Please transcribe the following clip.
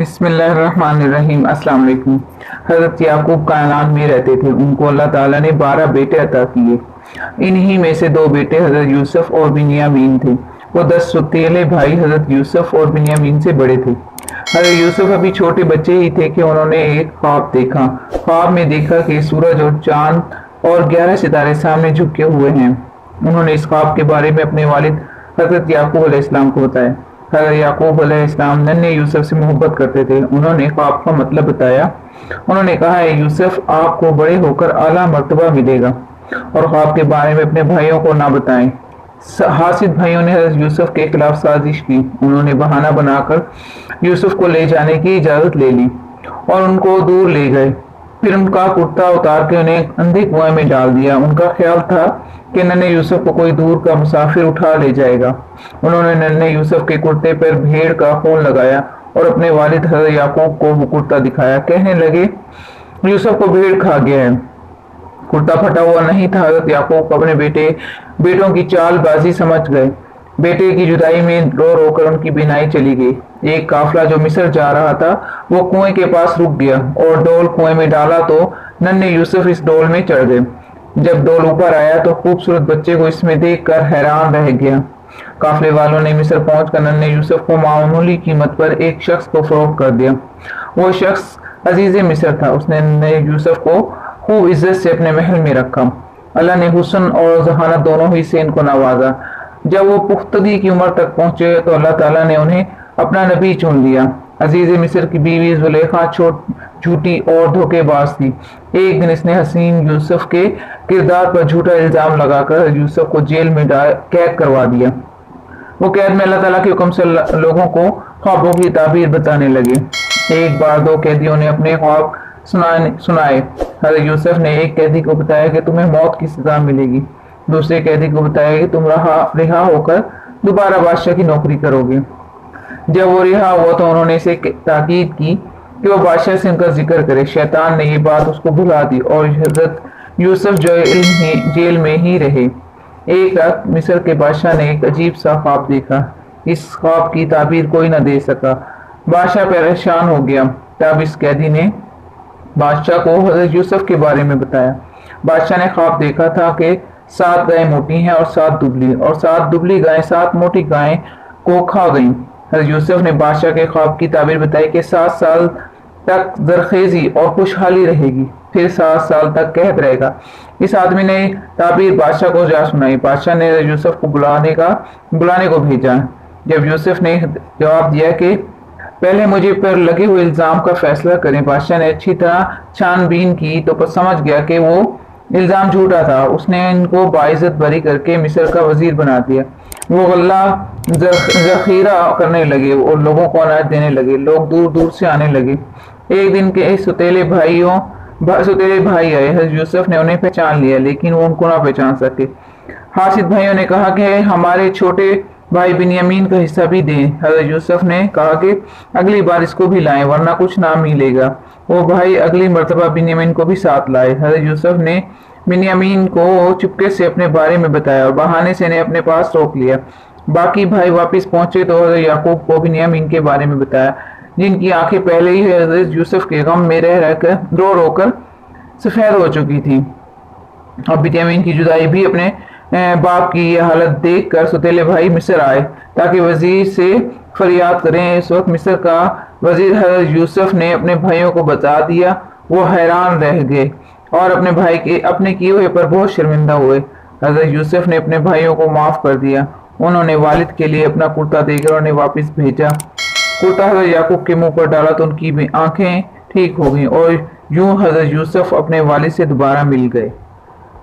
بسم اللہ الرحمن الرحیم۔ السلام علیکم۔ حضرت یعقوب کائنات میں رہتے تھے، ان کو اللہ تعالیٰ نے 12 بیٹے عطا کیے۔ انہی میں سے 2 بیٹے حضرت یوسف اور بنیامین تھے۔ وہ 10 ستیلے بھائی حضرت یوسف اور بنیامین سے بڑے تھے۔ حضرت یوسف ابھی چھوٹے بچے ہی تھے کہ انہوں نے ایک خواب دیکھا۔ خواب میں دیکھا کہ سورج اور چاند اور 11 ستارے سامنے جھکے ہوئے ہیں۔ انہوں نے اس خواب کے بارے میں اپنے والد حضرت یعقوب علیہ السلام کو بتایا۔ حضرت یعقوب علیہ السلام ننھے یوسف سے محبت کرتے تھے۔ انہوں نے خواب کا مطلب بتایا۔ انہوں نے کہا، اے یوسف، آپ کو بڑے ہو کر اعلیٰ مرتبہ ملے گا، اور خواب کے بارے میں اپنے بھائیوں کو نہ بتائیں۔ حاسد بھائیوں نے حضرت یوسف کے خلاف سازش کی۔ انہوں نے بہانہ بنا کر یوسف کو لے جانے کی اجازت لے لی اور ان کو دور لے گئے۔ پھر ان کا کرتا اتار کے انہیں اندھے کنویں میں ڈال دیا۔ ان کا خیال تھا کہ ننھے یوسف کو کوئی دور کا مسافر اٹھا لے جائے گا۔ انہوں نے ننھے یوسف کے کرتے پر بھیڑ کا خون لگایا اور اپنے والد حضرت یعقوب کو وہ کرتا دکھایا۔ کہنے لگے، یوسف کو بھیڑ کھا گیا ہے۔ کرتا پھٹا ہوا نہیں تھا۔ حضرت یعقوب اپنے بیٹوں کی چال بازی سمجھ گئے۔ بیٹے کی جدائی میں رو رو کر ان کی بینائی چلی گئی۔ ایک قافلہ جو مصر جا رہا تھا وہ کنویں کے پاس رک گیا اور ڈول کنویں میں ڈالا تو ننھے یوسف اس ڈول میں چڑھ گئے۔ جب ڈول اوپر آیا تو خوبصورت بچے کو اس میں دیکھ کر حیران رہ گیا۔ قافلے والوں نے مصر پہنچ کر ننھے یوسف کو معمولی قیمت پر ایک شخص کو فروخت کر دیا۔ وہ شخص عزیز مصر تھا۔ اس نے ننھے یوسف کو خوب عزت سے اپنے محل میں رکھا۔ اللہ نے حسن اور ذہانت دونوں ہی سے ان کو نوازا۔ جب وہ پختگی کی عمر تک پہنچے تو اللہ تعالیٰ نے انہیں اپنا نبی چن لیا۔ عزیز مصر کی بیوی زلیخا جھوٹی اور دھوکے باز تھی۔ ایک دن اس نے حسین یوسف کے کردار پر جھوٹا الزام لگا کر یوسف کو جیل میں قید کروا دیا۔ وہ قید میں اللہ تعالیٰ کے حکم سے لوگوں کو خوابوں کی تعبیر بتانے لگے۔ ایک بار 2 قیدیوں نے اپنے خواب سنائے۔ حضرت یوسف نے ایک قیدی کو بتایا کہ تمہیں موت کی سزا ملے گی۔ دوسرے قیدی کو بتایا کہ تم رہا ہو کر دوبارہ بادشاہ کی نوکری کرو گے۔ جب وہ رہا ہوا تو انہوں نے اسے تاکید کی کہ وہ بادشاہ سے ان کا ذکر کرے۔ شیطان نے یہ بات اس کو بھلا دی اور حضرت یوسف جیل میں ہی رہے۔ ایک رات مصر کے بادشاہ نے ایک عجیب سا خواب دیکھا۔ اس خواب کی تعبیر کوئی نہ دے سکا۔ بادشاہ پریشان ہو گیا۔ تب اس قیدی نے بادشاہ کو حضرت یوسف کے بارے میں بتایا۔ بادشاہ نے خواب دیکھا تھا کہ 7 گائیں موٹی ہیں اور 7 دبلی، اور 7 دبلی گائیں 7 موٹی گائیں کو کھا گئیں۔ حضرت یوسف نے بادشاہ کے خواب کی تعبیر بتائی کہ 7 سال تک زرخیزی اور خوشحالی رہے گی، پھر 7 سال تک قحط رہے گا۔ اس آدمی نے تعبیر بادشاہ کو جا سنائی۔ بادشاہ نے یوسف کو بلانے کو بھیجا۔ جب یوسف نے جواب دیا کہ پہلے مجھے پر لگے ہوئے الزام کا فیصلہ کریں، بادشاہ نے اچھی طرح چھان بین کی تو سمجھ گیا کہ وہ الزام جھوٹا تھا۔ اس نے ان کو باعزت بری کر کے مصر کا وزیر بنا دیا۔ وہ غلہ ذخیرہ کرنے لگے اور لوگوں کو اناج دینے لگے۔ لوگ دور دور سے آنے لگے۔ ایک دن کے ستیلے بھائی آئے۔ حضرت یوسف نے انہیں پہچان لیا لیکن وہ ان کو نہ پہچان سکے۔ حاسد بھائیوں نے کہا کہ ہمارے چھوٹے بھائی بنیامین کا حصہ بھی دیں۔ حضرت یوسف نے کہا کہ اگلی بار اس کو بھی لائیں ورنہ کچھ نہ ملے گا۔ وہ بھائی اگلی مرتبہ بنیامین کو بھی ساتھ لائے۔ حضرت یوسف نے بنیامین کو چپکے سے اپنے بارے میں بتایا اور بہانے سے انہیں اپنے پاس روک لیا۔ باقی بھائی واپس پہنچے تو حضرت یعقوب کو بنیامین کے بارے میں بتایا، جن کی آنکھیں پہلے ہی حضرت یوسف کے غم میں رو رو کر سفید ہو چکی تھی۔ اور بنیامین کی جدائی بھی اپنے باپ کی یہ حالت دیکھ کر ستیلے بھائی مصر آئے تاکہ وزیر سے فریاد کریں۔ اس وقت مصر کا وزیر حضرت یوسف نے اپنے بھائیوں کو بتا دیا۔ وہ حیران رہ گئے اور اپنے بھائی کے اپنے کیے ہوئے پر بہت شرمندہ ہوئے۔ حضرت یوسف نے اپنے بھائیوں کو معاف کر دیا۔ انہوں نے والد کے لیے اپنا کرتا دے کر انہیں واپس بھیجا۔ کرتا حضرت یعقوب کے منہ پر ڈالا تو ان کی آنکھیں ٹھیک ہو گئیں اور یوں حضرت یوسف اپنے والد سے دوبارہ مل گئے۔